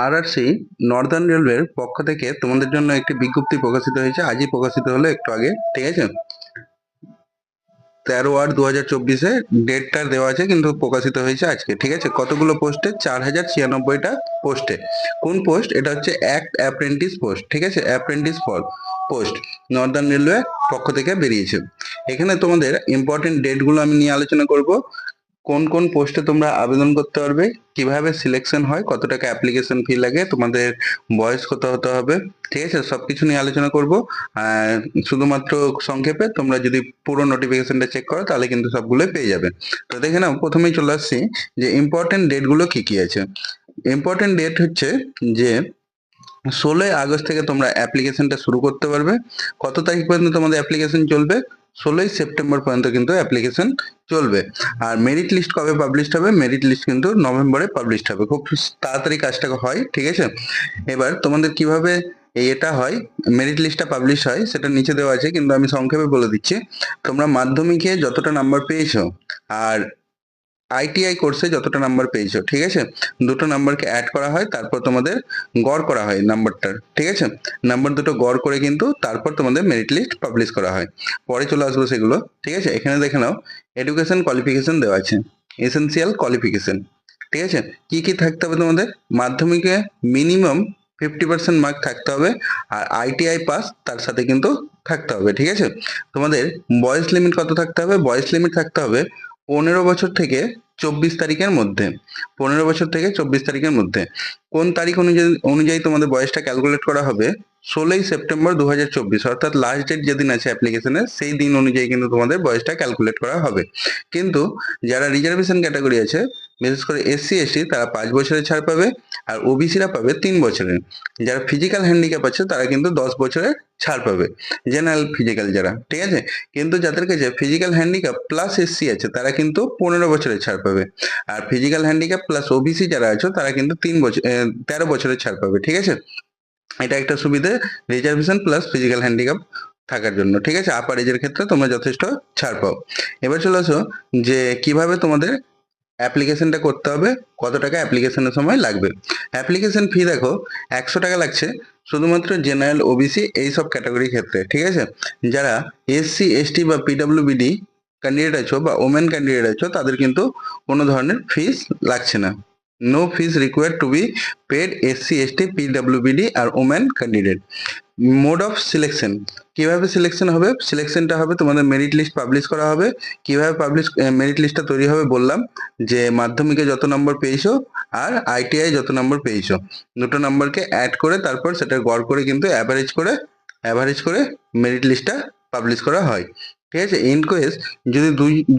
RRC Northern রেলওয়ের পক্ষ থেকে তোমাদের জন্য একটি বিজ্ঞপ্তি প্রকাশিত হয়েছে। আজই প্রকাশিত হলো, একটু আগে। ঠিক আছে, 13/8/2024 ডেটটা দেওয়া আছে, কিন্তু প্রকাশিত হয়েছে আজকে। ঠিক আছে, কতগুলো পোস্টে? 4096টা পোস্টে। কোন পোস্ট? এটা হচ্ছে অ্যাক্ট অ্যাপ্রেন্টিস পোস্ট। ঠিক আছে, অ্যাপ্রেন্টিস পোস্ট নর্দার্ন রেলওয়ে পক্ষ থেকে বেরিয়েছে। এখানে তোমাদের ইম্পর্টেন্ট ডেটগুলো আমি নিয়ে আলোচনা করব। কোন কোন পোস্টে তোমরা আবেদন করতে পারবে, কিভাবে সিলেকশন হয়, কত টাকা অ্যাপ্লিকেশন ফি লাগে, তোমাদের বয়স কত হতে হবে, ঠিক আছে, সবকিছু নিয়ে আলোচনা করব। আর শুধুমাত্র সংক্ষেপে তোমরা যদি পুরো নোটিফিকেশনটা চেক করো তাহলে কিন্তু সবগুলোই পেয়ে যাবে। তো দেখে নাও, প্রথমেই চলে আসছি যে ইম্পর্টেন্ট ডেটগুলো কি কি আছে। ইম্পর্টেন্ট ডেট হচ্ছে যে 16ই আগস্ট থেকে তোমরা অ্যাপ্লিকেশনটা শুরু করতে পারবে। কত তারিখ পর্যন্ত তোমাদের অ্যাপ্লিকেশন চলবে? 16ই সেপ্টেম্বর পর্যন্ত কিন্তু অ্যাপ্লিকেশন চলবে। আর মেরিট লিস্ট কবে পাবলিশড হবে? মেরিট লিস্ট কিন্তু নভেম্বরে পাবলিশড হবে। খুব তাড়াতাড়ি কাজটা হয়। ঠিক আছে, এবার তোমাদের কিভাবে এটা হয়, মেরিট লিস্টটা পাবলিশ হয়, সেটা নিচে দেওয়া আছে, কিন্তু আমি সংক্ষেপে বলে দিচ্ছি। তোমরা মাধ্যমিকে যতটা নাম্বার পেয়েছো আর আইটিআই কোর্সে যতটা নাম্বার পেয়েছো, ঠিক আছে, দুটো নাম্বারকে অ্যাড করা হয়, তারপর তোমাদের গড় করা হয় নাম্বারটার। ঠিক আছে, নাম্বার দুটো গড় করে কিন্তু তারপর তোমাদের মেরিট লিস্ট পাবলিশ করা হয়। পরে চলে আসবো সেগুলো। ঠিক আছে, এখানে দেখে নাও, এডুকেশন কোয়ালিফিকেশন দেওয়া আছে, এসেনশিয়াল কোয়ালিফিকেশন। ঠিক আছে, কি কি থাকতে হবে তোমাদের? মাধ্যমিকে মিনিমাম 50% মার্ক থাকতে হবে, আর আইটিআই পাস তার সাথে কিন্তু থাকতে হবে। ঠিক আছে, তোমাদের বয়স লিমিট কত থাকতে হবে? বয়স লিমিট থাকতে হবে 15 বছর থেকে 24 তারিখের মধ্যে। 15 বছর থেকে 24 তারিখের মধ্যে। কোন তারিখ অনুযায়ী অনুযায়ী তোমাদের বয়সটা ক্যালকুলেট করা হবে? 16ই সেপ্টেম্বর 2024, অর্থাৎ লাস্ট ডেট যেদিন আছে অ্যাপ্লিকেশনের, সেই দিন অনুযায়ী কিন্তু তোমাদের বয়সটা ক্যালকুলেট করা হবে। কিন্তু যারা রিজার্ভেশন ক্যাটাগরি আছে, বিশেষ করে SC ST, তারা 5 বছরের ছাড় পাবে, আর ওবিসিরা পাবে 3 বছরের। যারা ফিজিক্যাল হ্যান্ডিক্যাপ আছে তারা কিন্তু 10 বছরের ছাড় পাবে, জেনারেল ফিজিক্যাল যারা। ঠিক আছে, কিন্তু যাদের কাছে ফিজিক্যাল হ্যান্ডিক্যাপ প্লাস SC আছে তারা কিন্তু 15 বছরের ছাড় পাবে, আর ফিজিক্যাল হ্যান্ডিক্যাপ প্লাস ওবিসি যারা আছে তারা কিন্তু 13 বছরের ছাড় পাবে। ঠিক আছে, এটা একটা সুবিধে রিজার্ভেশন প্লাস ফিজিক্যাল হ্যান্ডিক্যাপ থাকার জন্য। ঠিক আছে, আপার এজের ক্ষেত্রে তোমরা যথেষ্ট ছাড় পাও। এবার চলে আসো যে কিভাবে তোমাদের অ্যাপ্লিকেশনটা করতে হবে, কত টাকা অ্যাপ্লিকেশনের সময় লাগবে। অ্যাপ্লিকেশন ফি দেখো, 100 টাকা লাগছে শুধুমাত্র জেনারেল, ওবিসি এইসব ক্যাটাগরির ক্ষেত্রে। ঠিক আছে, যারা SC ST বা PWBD ক্যান্ডিডেট আছো বা ওমেন ক্যান্ডিডেট আছো, তাদের কিন্তু কোনো ধরনের ফিস লাগছে না। No fees required to be paid SC ST PWBD আর women candidate. Mode of selection, কিভাবে সিলেকশন হবে? সিলেকশনটা হবে, তোমাদের মেরিট লিস্ট পাবলিশ করা হবে। কিভাবে মেরিট লিস্টটা তৈরি হবে বললাম, যে মাধ্যমিকে যত নম্বর পেয়েছো আর আইটিআই যত নম্বর পেয়েছো, দুটো নম্বরকে অ্যাড করে তারপর সেটা গড় করে কিন্তু অ্যাভারেজ করে মেরিট লিস্টটা পাবলিশ করা হয়। ঠিক আছে, ইন কেস যদি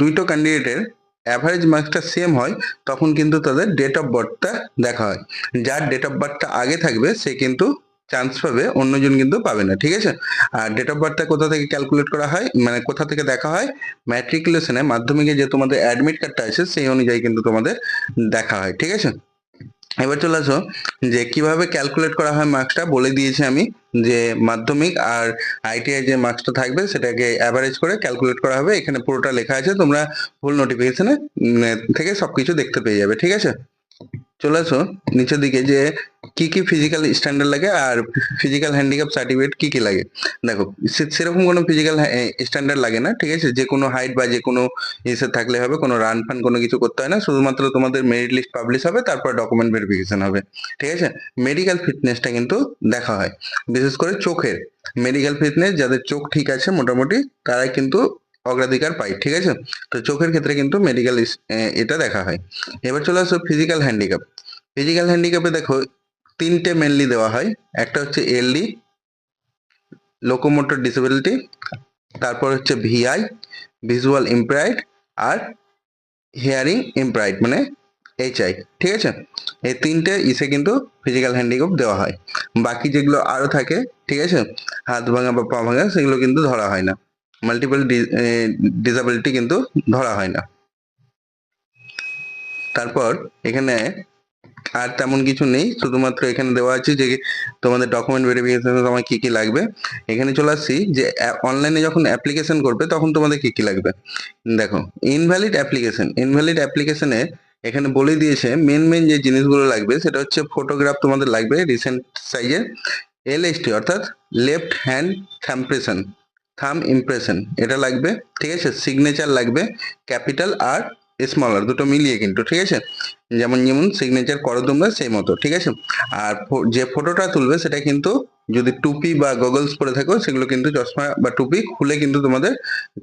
দুইটো ক্যান্ডিডেটের অ্যাভারেজ মার্কসটা সেম হয়, তখন কিন্তু তাদের ডেট অফ বার্থটা দেখা হয়। যার ডেট অফ বার্থটা আগে থাকবে সে কিন্তু চান্স পাবে, অন্যজন কিন্তু পাবে না। ঠিক আছে, আর ডেট অফ বার্থটা কোথা থেকে ক্যালকুলেট করা হয়, মানে কোথা থেকে দেখা হয়? ম্যাট্রিকুলেশনে, মাধ্যমিকে যে তোমাদের অ্যাডমিট কার্ডটা আছে সেই অনুযায়ী কিন্তু তোমাদের দেখা হয়। ঠিক আছে, এবার চলে আসো যে কিভাবে ক্যালকুলেট করা হয় মার্কসটা বলে দিয়েছি আমি, যে মাধ্যমিক আর আইটিআই যে মার্কসটা থাকবে সেটাকে অ্যাভারেজ করে ক্যালকুলেট করা হবে। এখানে পুরোটা লেখা আছে, তোমরা ফুল নোটিফিকেশনে থেকে সবকিছু দেখতে পেয়ে যাবে। ঠিক আছে, চলে আসো নিচের দিকে, যে কি কি ফিজিক্যাল স্ট্যান্ডার্ড লাগে আর ফিজিক্যাল হ্যান্ডিক্যাপ সার্টিফিকেট কি কি লাগে। দেখো, সেরকম কোনো ফিজিক্যাল স্ট্যান্ডার্ড লাগে না। ঠিক আছে, যে কোনো হাইট বা যে কোনো ইসে থাকলে হবে, কোনো রান ফান কোনো কিছু করতে হয় না। শুধুমাত্র তোমাদের মেরিট লিস্ট পাবলিশ হবে, তারপর ডকুমেন্ট ভেরিফিকেশন হবে। ঠিক আছে, মেডিকেল ফিটনেসটা কিন্তু দেখা হয়, বিশেষ করে চোখের মেডিকেল ফিটনেস। যাদের চোখ ঠিক আছে মোটামুটি, তারাই কিন্তু অগ্রাধিকার পায়। ঠিক আছে, তো চোখের ক্ষেত্রে কিন্তু মেডিকেল এটা দেখা হয়। এবার চলে আসো ফিজিক্যাল হ্যান্ডিক্যাপ। ফিজিক্যাল হ্যান্ডিক্যাপে দেখো, তিনটে মেনলি দেওয়া হয়। একটা হচ্ছে LD, লোকোমোটর ডিসেবিলিটি, তারপর হচ্ছে VI, ভিজুয়াল ইম্পায়ার্ড, আর হিয়ারিং ইম্পায়ার্ড মানে HI। ঠিক আছে, এই তিনটে ইসে কিন্তু ফিজিক্যাল হ্যান্ডিক্যাপ দেওয়া হয়। বাকি যেগুলো আরো থাকে, ঠিক আছে, হাত ভাঙা বা পা ভাঙা, সেগুলো কিন্তু ধরা হয় না। মাল্টিপল ডিসাবিলিটি কিন্তু ধরা হয় না। তারপর এখানে আর তেমন কিছু নেই, শুধুমাত্র এখানে দেওয়া আছে যে তোমাদের ডকুমেন্ট ভেরিফিকেশনের সময় কি কি লাগবে। এখানে চলে আসছি যে অনলাইনে যখন অ্যাপ্লিকেশন করবে তখন তোমাদের কি কি লাগবে। দেখো, ইনভ্যালিড অ্যাপ্লিকেশনে এখানে বলে দিয়েছে মেন যে জিনিসগুলো লাগবে সেটা হচ্ছে ফটোগ্রাফ তোমাদের লাগবে রিসেন্ট সাইজের, এলএসটি অর্থাৎ লেফট হ্যান্ড থাম ইমপ্রেশন এটা লাগবে, ঠিক আছে। সিগনেচার লাগবে, ক্যাপিটাল আর স্মলার দুটো মিলিয়ে কিন্তু, ঠিক আছে। যেমন যেমন সিগনেচার করো তোমরা সেই মতো, ঠিক আছে। আর যে ফটোটা তুলবে সেটা কিন্তু যদি টুপি বা গগলস পরে থাকো সেগুলো কিন্তু চশমা বা টুপি খুলে কিন্তু তোমাদের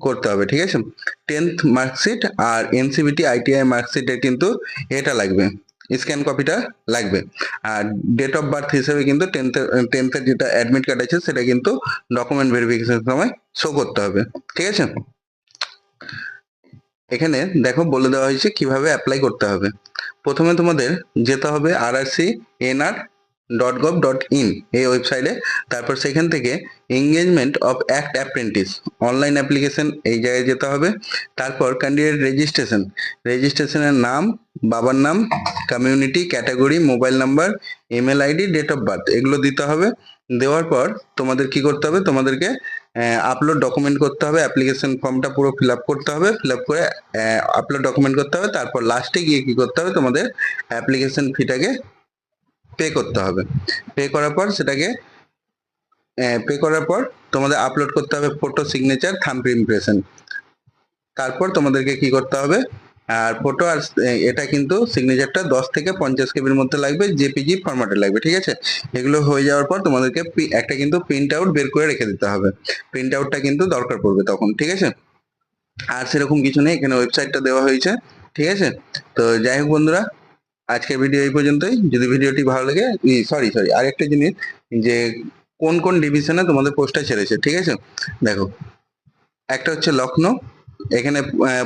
করতে হবে, ঠিক আছে। 10th মার্কশিট আর এনসিবিটি আইটিআই মার্কশিটের কিন্তু এটা লাগবে, স্ক্যান কপিটা লাগবে। আর ডেট অফ বার্থ হিসেবে কিন্তু টেন্থের যেটা অ্যাডমিট কার্ড আছে সেটা কিন্তু ডকুমেন্ট ভেরিফিকেশন সময় শো করতে হবে, ঠিক আছে। এখানে দেখো বলে দেওয়া হয়েছে কিভাবে অ্যাপ্লাই করতে হবে। প্রথমে তোমাদের যেতে হবে rrcnr.gov.in এই ওয়েবসাইটে। তারপর সেখান থেকে engagement of act apprentice online application এই জায়গায় যেতে হবে। তারপর ক্যান্ডিডেট রেজিস্ট্রেশনের নাম, বাবার নাম, community category, mobile number, email ID, date of birth এগুলো দিতে হবে। দেওয়ার পর তোমাদের কি করতে হবে, তোমাদেরকে আপলোড ডকুমেন্ট করতে হবে, অ্যাপ্লিকেশন ফর্মটা পুরো ফিল আপ করতে হবে, ফিল আপ করে আপলোড ডকুমেন্ট করতে হবে। তারপর লাস্টে গিয়ে কি করতে হবে, তোমাদের অ্যাপ্লিকেশন ফিটাকে পে করতে হবে। পে করার পর সেটাকে তোমাদের আপলোড করতে হবে ফটো, সিগনেচার, থাম্ব ইমপ্রেশন। তারপর তোমাদেরকে কি করতে হবে, আর ফটো আর এটা কিন্তু সিগনেচারটা 10 থেকে 50 কেবির মধ্যে লাগবে, জেপিজি ফরম্যাটে লাগবে, ঠিক আছে। এগুলো হয়ে যাওয়ার পর তোমাদেরকে একটা কিন্তু প্রিন্ট আউট বের করে রেখে দিতে হবে, প্রিন্ট আউটটা কিন্তু দরকার পড়বে তখন, ঠিক আছে। আর সেরকম কিছু নেই, এখানে ওয়েবসাইটটা দেওয়া হয়েছে, ঠিক আছে। তো যাই হোক বন্ধুরা, আজকের ভিডিও এই পর্যন্তই। যদি ভিডিওটি ভালো লাগে, সরি আরেকটা জিনিস, যে কোন কোন ডিভিশনে তোমাদের পোস্টটা ছেড়েছে, ঠিক আছে। দেখো, একটা হচ্ছে লখনৌ, এখানে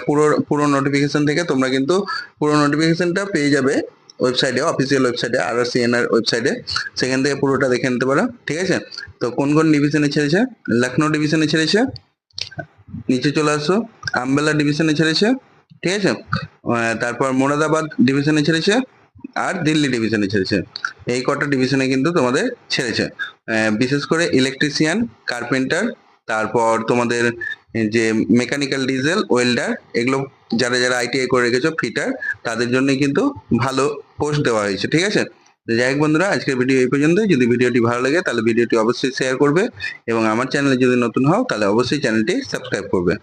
পুরো পুরো নোটিফিকেশন থেকে তোমরা কিন্তু পুরো নোটিফিকেশনটা পেয়ে যাবে ওয়েবসাইটে, অফিসিয়াল ওয়েবসাইটে, আরআরসিএনআর ওয়েবসাইটে, সেখান থেকে পুরোটা দেখে নিতে পারো, ঠিক আছে। তো কোন কোন ডিভিশনে ছেড়েছে, লখনৌ ডিভিশনে ছেড়েছে, নিচে চলে আসো, আম্বালা ডিভিশনে ছেড়েছে, ঠিক আছে। তারপর মোরাদাবাদ ডিভিশনে ছেড়েছে, আর দিল্লি ডিভিশনে ছেড়েছে। এই কটা ডিভিশনে কিন্তু তোমাদের ছেড়েছে। বিশেষ করে ইলেকট্রিশিয়ান, কার্পেন্টার, তারপর তোমাদের যে মেকানিক্যাল, ডিজেল, ওয়েল্ডার, এগুলো যারা যারা আইটিআই করে রেখেছো, ফিটার, তাদের জন্য কিন্তু ভালো পোস্ট দেওয়া হয়েছে, ঠিক আছে। তো যাই হোক বন্ধুরা, আজকের ভিডিও এই পর্যন্তই। যদি ভিডিওটি ভালো লাগে তাহলে ভিডিওটি অবশ্যই শেয়ার করবে, এবং আমার চ্যানেলে যদি নতুন হও তাহলে অবশ্যই চ্যানেলটি সাবস্ক্রাইব করবে।